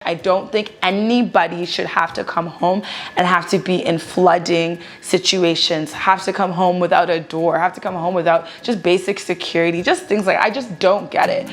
I don't think anybody should have to come home and have to be in flooding situations, have to come home without a door, have to come home without just basic security, just things like, I just don't get it.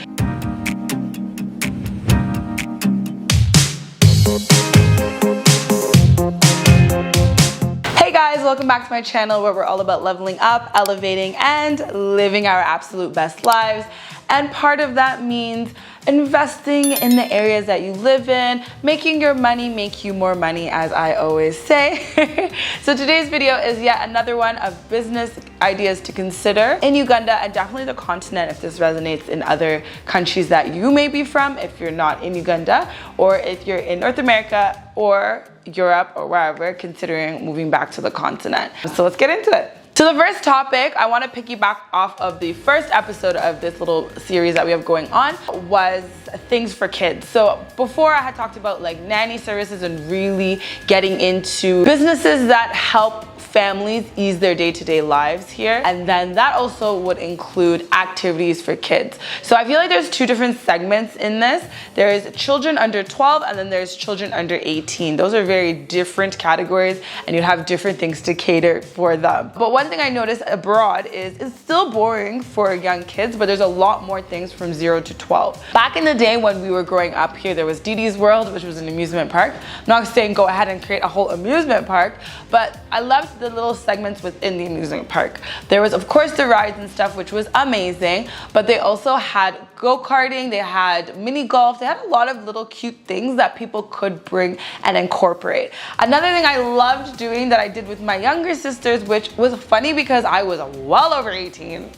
Hey guys, welcome back to my channel where we're all about leveling up, elevating, and living our absolute best lives. And part of that means investing in the areas that you live in, making your money make you more money, as I always say. So today's video is yet another one of business ideas to consider in Uganda and definitely the continent if this resonates in other countries that you may be from, if you're not in Uganda, or if you're in North America or Europe or wherever, considering moving back to the continent. So let's get into it. So the first topic, I want to piggyback off of the first episode of this little series that we have going on, was things for kids. So before I had talked about like nanny services and really getting into businesses that help families ease their day-to-day lives here. And then that also would include activities for kids. So I feel like there's two different segments in this. There's children under 12 and then there's children under 18. Those are very different categories and you have different things to cater for them. But one thing I noticed abroad is it's still boring for young kids, but there's a lot more things from 0 to 12. Back in the day when we were growing up here, there was Didi's World, which was an amusement park. I'm not saying go ahead and create a whole amusement park, but I loved the little segments within the amusement park. There was of course the rides and stuff, which was amazing, but they also had go-karting, they had mini golf, they had a lot of little cute things that people could bring and incorporate. Another thing I loved doing that I did with my younger sisters, which was funny because I was well over 18.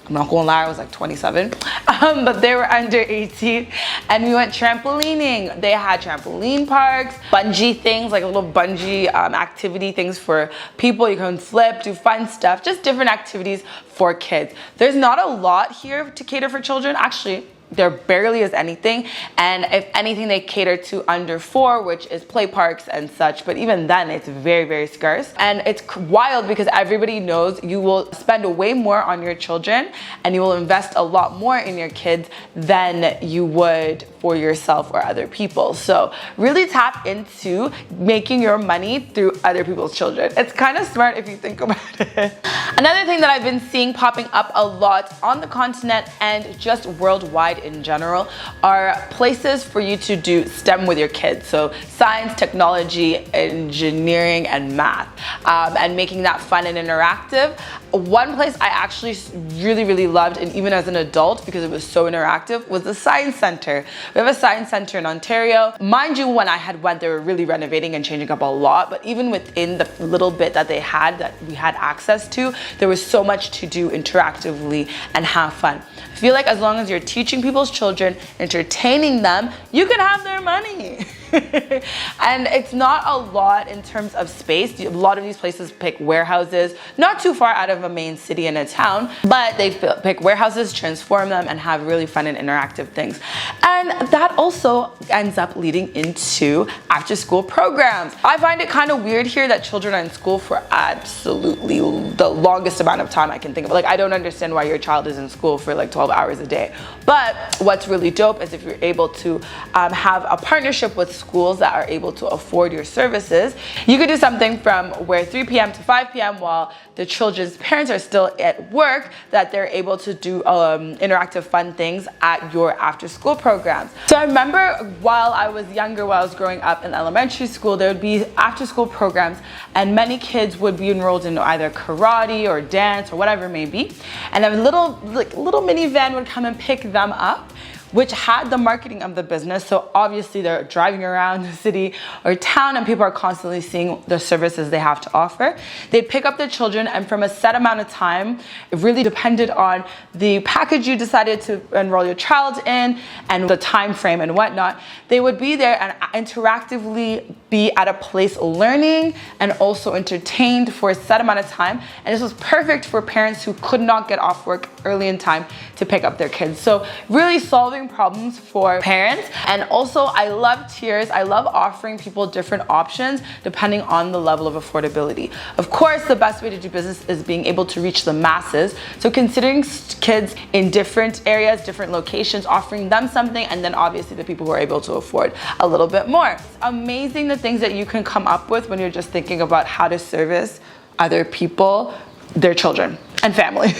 I'm not gonna lie, I was like 27, but they were under 18, and we went trampolining. They had trampoline parks, bungee things, like little bungee activity things for people. You can flip, do fun stuff, just different activities for kids. There's not a lot here to cater for children. Actually, there barely is anything, and if anything they cater to under 4, which is play parks and such, but even then it's very, very scarce. And it's wild because everybody knows you will spend way more on your children and you will invest a lot more in your kids than you would for yourself or other people. So really tap into making your money through other people's children. It's kind of smart if you think about it. Another thing that I've been seeing popping up a lot on the continent and just worldwide in general are places for you to do STEM with your kids. So science, technology, engineering, and math, and making that fun and interactive. One place I actually really loved, and even as an adult because it was so interactive, was the Science Center. We have a Science Center in Ontario. Mind you, when I had went, they were really renovating and changing up a lot, but even within the little bit that they had, that we had access to, there was so much to do interactively and have fun. I feel like as long as you're teaching people's children, entertaining them, you can have their money. And it's not a lot in terms of space. A lot of these places pick warehouses, not too far out of a main city and a town, but they pick warehouses, transform them, and have really fun and interactive things. And that also ends up leading into after school programs. I find it kind of weird here that children are in school for absolutely the longest amount of time I can think of. Like, I don't understand why your child is in school for like 12 hours a day. But what's really dope is if you're able to have a partnership with schools that are able to afford your services, you could do something from where 3 p.m. to 5 p.m. while the children's parents are still at work, that they're able to do interactive fun things at your after school programs. So I remember while I was younger, while I was growing up in elementary school, there would be after school programs and many kids would be enrolled in either karate or dance or whatever it may be. And a little minivan would come and pick them up, which had the marketing of the business. So obviously they're driving around the city or town and people are constantly seeing the services they have to offer. They'd pick up the children, and from a set amount of time, it really depended on the package you decided to enroll your child in and the time frame and whatnot. They would be there and interactively be at a place learning and also entertained for a set amount of time. And this was perfect for parents who could not get off work early in time to pick up their kids. So really solving problems for parents. And also I love tiers. I love offering people different options depending on the level of affordability. Of course, the best way to do business is being able to reach the masses. So considering kids in different areas, different locations, offering them something, and then obviously the people who are able to afford a little bit more. It's amazing the things that you can come up with when you're just thinking about how to service other people, their children and families.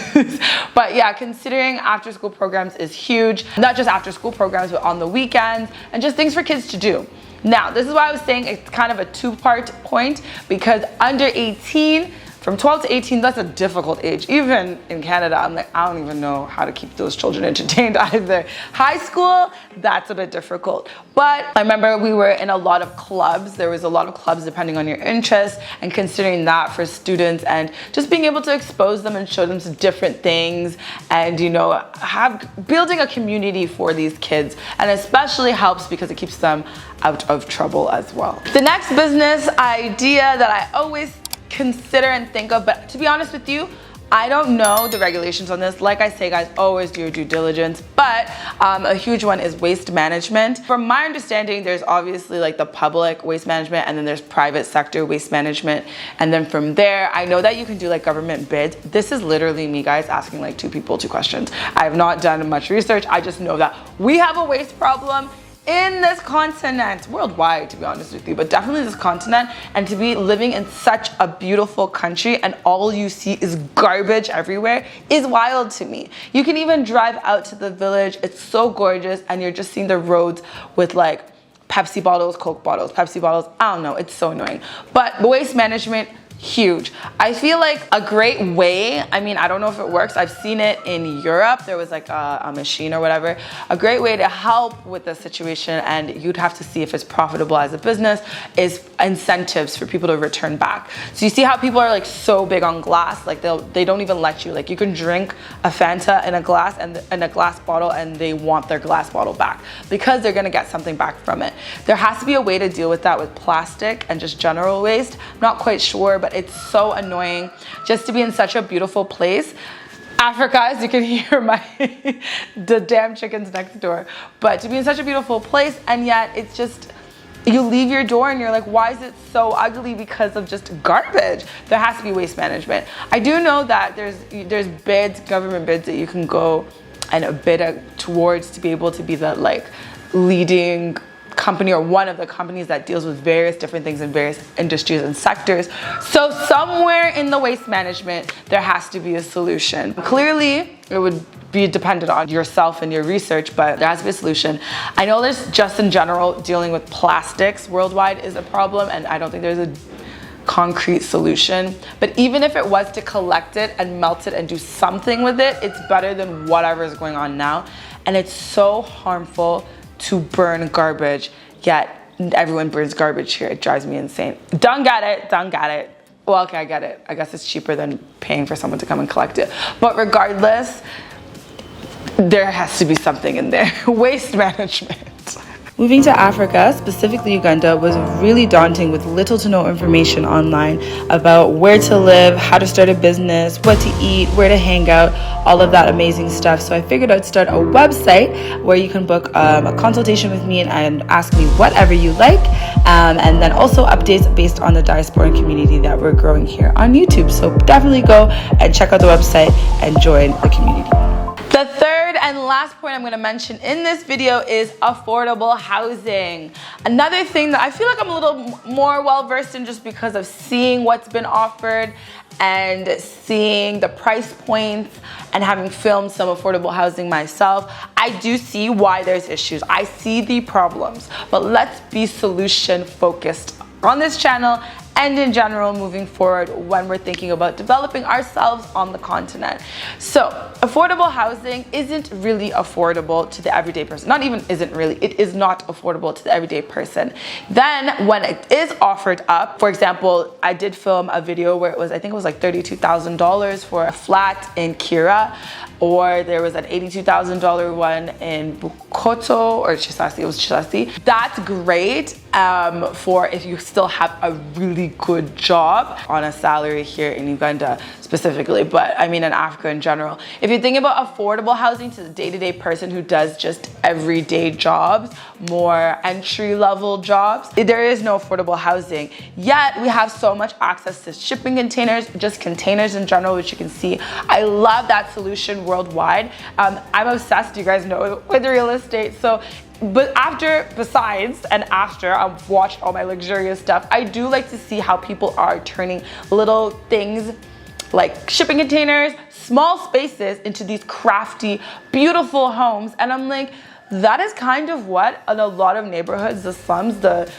But yeah, considering after school programs is huge, not just after school programs, but on the weekends and just things for kids to do. Now, this is why I was saying it's kind of a two-part point, because under 18, from 12 to 18, that's a difficult age. Even in Canada, I'm like, I don't even know how to keep those children entertained either. High school, that's a bit difficult. But I remember we were in a lot of clubs. There was a lot of clubs depending on your interests, and considering that for students and just being able to expose them and show them some different things and, you know, building a community for these kids, and especially helps because it keeps them out of trouble as well. The next business idea that I always consider and think of, but to be honest with you, I don't know the regulations on this. Like I say, guys, always do your due diligence, but a huge one is waste management. From my understanding, there's obviously like the public waste management, and then there's private sector waste management. And then from there, I know that you can do like government bids. This is literally me, guys, asking like two people 2 questions. I have not done much research. I just know that we have a waste problem in this continent, worldwide to be honest with you, but definitely this continent, and to be living in such a beautiful country and all you see is garbage everywhere is wild to me. You can even drive out to the village, it's so gorgeous, and you're just seeing the roads with like Pepsi bottles, Coke bottles, Pepsi bottles, I don't know, it's so annoying. But waste management, huge. I feel like a great way, I mean, I don't know if it works, I've seen it in Europe, there was like a machine or whatever. A great way to help with the situation, and you'd have to see if it's profitable as a business, is incentives for people to return back. So you see how people are like so big on glass, like they don't even let you, like you can drink a Fanta in a glass and in a glass bottle, and they want their glass bottle back because they're gonna get something back from it. There has to be a way to deal with that with plastic and just general waste. I'm not quite sure, but it's so annoying just to be in such a beautiful place. Africa, as you can hear the damn chickens next door, but to be in such a beautiful place, and yet it's just, you leave your door and you're like, why is it so ugly? Because of just garbage. There has to be waste management. I do know that there's bids, government bids that you can go and bid towards to be able to be the like leading company or one of the companies that deals with various different things in various industries and sectors. So somewhere in the waste management, there has to be a solution. Clearly, it would be dependent on yourself and your research, but there has to be a solution. I know there's just in general dealing with plastics worldwide is a problem, and I don't think there's a concrete solution. But even if it was to collect it and melt it and do something with it, it's better than whatever is going on now. And it's so harmful to burn garbage, yet everyone burns garbage here. It drives me insane. Don't get it. Well, okay, I get it. I guess it's cheaper than paying for someone to come and collect it. But regardless, there has to be something in there. Waste management. Moving to Africa, specifically Uganda, was really daunting with little to no information online about where to live, how to start a business, what to eat, where to hang out, all of that amazing stuff. So I figured I'd start a website where you can book a consultation with me and ask me whatever you like, and then also updates based on the diaspora community that we're growing here on YouTube. So definitely go and check out the website and join the community. The third and last point I'm going to mention in this video is affordable housing. Another thing that I feel like I'm a little more well versed in just because of seeing what's been offered and seeing the price points and having filmed some affordable housing myself. I do see why there's issues. I see the problems, but let's be solution focused on this channel and in general moving forward when we're thinking about developing ourselves on the continent. So affordable housing isn't really affordable to the everyday person. Not even isn't really, it is not affordable to the everyday person. Then when it is offered up, for example, I did film a video where I think it was like $32,000 for a flat in Kira, or there was an $82,000 one in Bukoto or Chisasi, it was Chisasi. That's great for if you still have a really really good job on a salary here in Uganda specifically, but I mean in Africa in general. If you think about affordable housing to the day-to-day person who does just everyday jobs, more entry-level jobs, there is no affordable housing. Yet we have so much access to shipping containers, just containers in general, which you can see. I love that solution worldwide. I'm obsessed, you guys know, with real estate. So but besides after I've watched all my luxurious stuff, I do like to see how people are turning little things like shipping containers, small spaces into these crafty, beautiful homes. And I'm like, that is kind of what in a lot of neighborhoods, the slums, the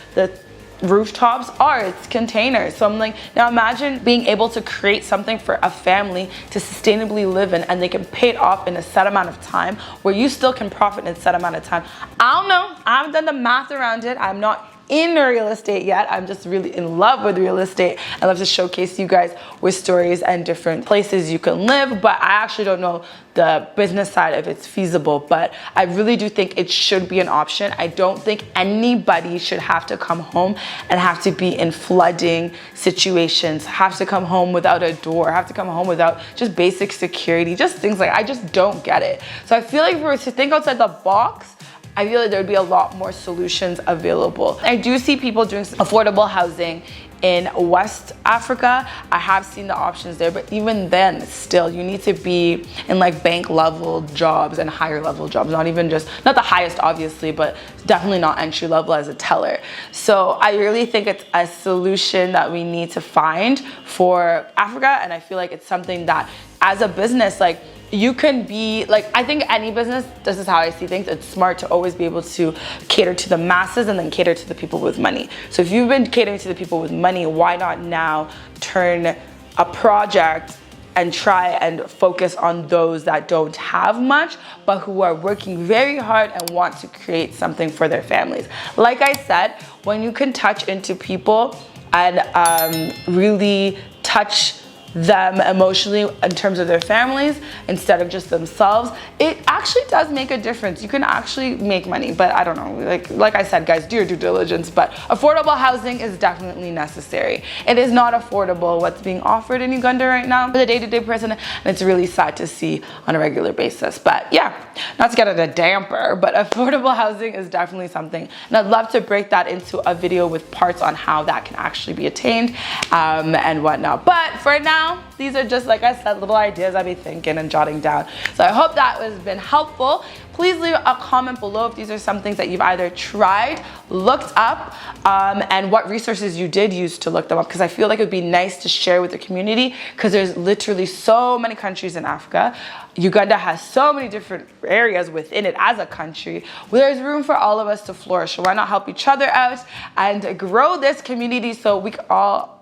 rooftops are. It's containers. So I'm like, now imagine being able to create something for a family to sustainably live in, and they can pay it off in a set amount of time where you still can profit in a set amount of time. I don't know. I haven't done the math around it. I'm not in real estate yet. I'm just really in love with real estate. I love to showcase you guys with stories and different places you can live, but I actually don't know the business side if it's feasible, but I really do think it should be an option. I don't think anybody should have to come home and have to be in flooding situations, have to come home without a door, have to come home without just basic security, just things like, I just don't get it. So I feel like if we were to think outside the box, I feel like there would be a lot more solutions available. I do see people doing affordable housing in West Africa. I have seen the options there, but even then, still, you need to be in like bank level jobs and higher level jobs, not the highest obviously, but definitely not entry level as a teller. So I really think it's a solution that we need to find for Africa, and I feel like it's something that as a business, like, you can be like, I think any business, this is how I see things, it's smart to always be able to cater to the masses and then cater to the people with money. So if you've been catering to the people with money, why not now turn a project and try and focus on those that don't have much, but who are working very hard and want to create something for their families. Like I said, when you can touch into people and really touch them emotionally in terms of their families instead of just themselves, it actually does make a difference. You can actually make money, but I don't know, like I said, guys, do your due diligence, but affordable housing is definitely necessary. It is not affordable what's being offered in Uganda right now for the day-to-day person, and it's really sad to see on a regular basis. But yeah, not to get at a damper, but affordable housing is definitely something, and I'd love to break that into a video with parts on how that can actually be attained and whatnot. But for now, these are just, like I said, little ideas I've been thinking and jotting down. So I hope that has been helpful. Please leave a comment below if these are some things that you've either tried, looked up, and what resources you did use to look them up, because I feel like it would be nice to share with the community, because there's literally so many countries in Africa. Uganda has so many different areas within it as a country. There's room for all of us to flourish. So why not help each other out and grow this community so we can all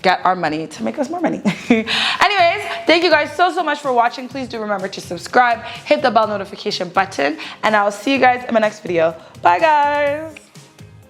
get our money to make us more money. Anyways, thank you guys so much for watching. Please do remember to subscribe, hit the bell notification button, and I'll see you guys in my next video. Bye guys.